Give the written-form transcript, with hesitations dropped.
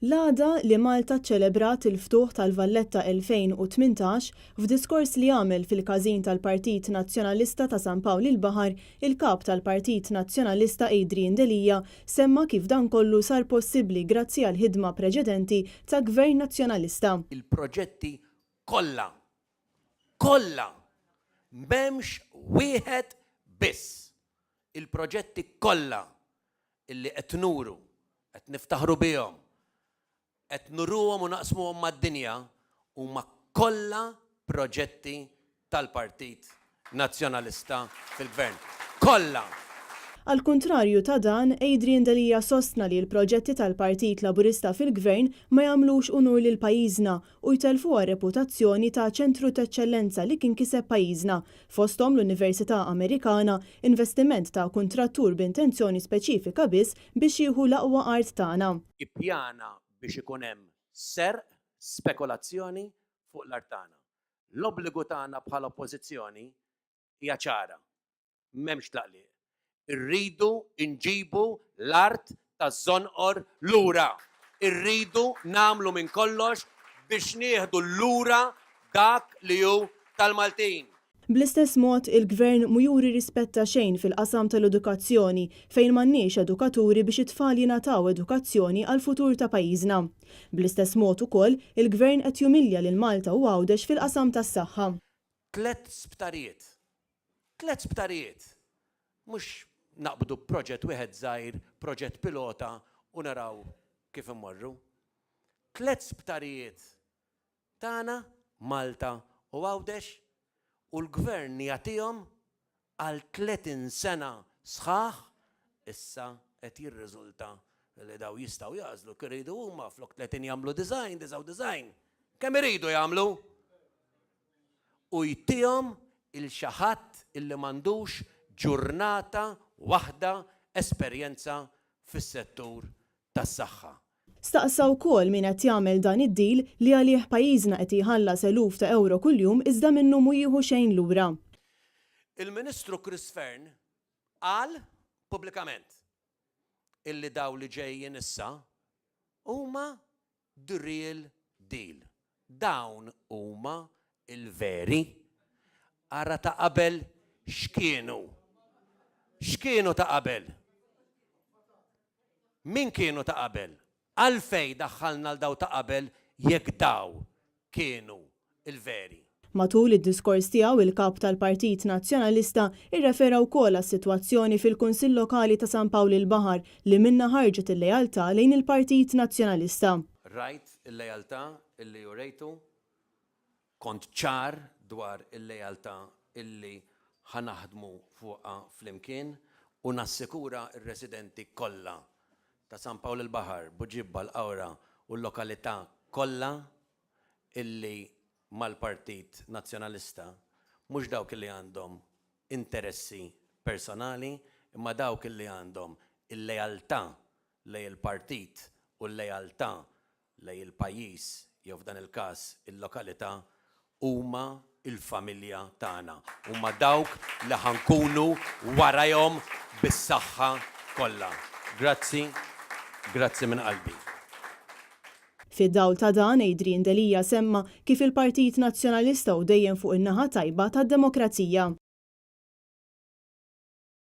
L-għada li Malta ċċelebrat il-ftuħ tal-Valletta 2018 f'diskors li għamel fil-każin tal-Partit Nazzjonalista ta' San Pawl il-Baħar, il-kap tal-Partit Nazzjonalista Adrian Delija semma kif dan kollu sar possibbli grazzi għal ħidma preċedenti ta' Gvern Nazzjonalista. Il-proġetti kollha m'hemmx wieħed biss. Il-proġetti kollha illi qed nuru, qed niftaħru bihom, qed nurruhom u naqsmuhom mad-dinja huma kollha proġetti tal-Partit Nazzjonalista fil-Gvern. Kollha! Al kontrarju ta' dan, Adrian Delija sostna li l-proġetti tal-Partit Laburista fil-Gvern ma jagħmlux unur lil pajjiżna u jtelfuha reputazzjoni ta' ċentru ta' eċċellenza li kien kiseb pajjiżna, fosthom l-Università Amerikana, investiment ta' kuntrattur b'intenzjoni speċifika biss biex jieħu l-aqwa art tagħna. Ippjana biex ikun hemm serq, spekulazzjoni fuq l-art tagħna. L-obbligu tagħna bħala oppożizzjoni hija ċara. M'hemmx tlaqliq. Irridu nġibu l-art taż-żonqor lura. Irridu nagħmlu minn kollox biex nieħdu lura dak li hu tal-Maltin. Bl-istess mod, il-Gvern mu juri rispetta xejn fil-qasam tal-edukazzjoni fejn m'għandniex edukaturi biex it-tfal jingħataw edukazzjoni għal futur ta' pajjiżna. Bl-istess mod ukoll, il-Gvern qed jumilja lil Malta u Għawdex fil-qasam tas-saħħa. Tlet sptarijiet. Mhux naqbdu proġett wieħed żgħir, proġett pilota u naraw kif immorru. Tlet sptarijiet tagħna Malta u Għawdex u l-Gvern jagħtihom għal 30 sena sħaħ issa qed jirriżulta li daw jistgħu jażlu kif iridu huma flok 30 jagħmlu design. Kemm iridu jagħmlu? U jtihom il xi ħadd illi m'għandux ġurnata waħda esperjenza fis-settur tas-saħħa. Staqsa wkoll min qed jagħmel dan id-deal li għalih pajjiżna qed jħallas eluf ta' euro kuljum iżda minnu mu jieħu xejn lura. Il-Ministru Chris Fearn qal pubblikament illi daw li ġejjin issa huma the real deal. Dawn huma il-veri ara ta' qabel x'kienu ta' qabel? Min kienu ta' qabel? Għalfej daħħalna l-daw ta' qabel jekk daw kienu il-veri. Matul id-diskors tiegħu il-kap tal-Partit Nazzjonalista irrefera wkoll għas-sitwazzjoni fil-Kunsill Lokali ta' San Pawl il-Baħar li minna ħarġet il-lejaltà lejn il-Partit Nazzjonalista. Rajt il-lejaltà illi jurejtu, kont ċar dwar il-lejaltà illi ħanaħdmu fuqha flimkien u nassikura r-residenti kollha ta' San Pawl il-Baħar, Buġibba, l-Qawra u l-lokalità kollha illi mal-Partit Nazzjonalista mhux dawk illi għandhom interessi personali, imma dawk illi għandhom il-lejaltà lejn il-partit u l-lejaltà lejn il-pajjiż jew f'dan il-każ il-lokalità huma il-familja tagħna. Huma dawk li ħankunu warajhom bis-saħħa kollha. Grazzi minn qalbi. Fid-dawl ta' dan Adrian Delija semma kif il-Partit Nazzjonalista u dejjem fuq in-naħa tajba tad-demokrazija.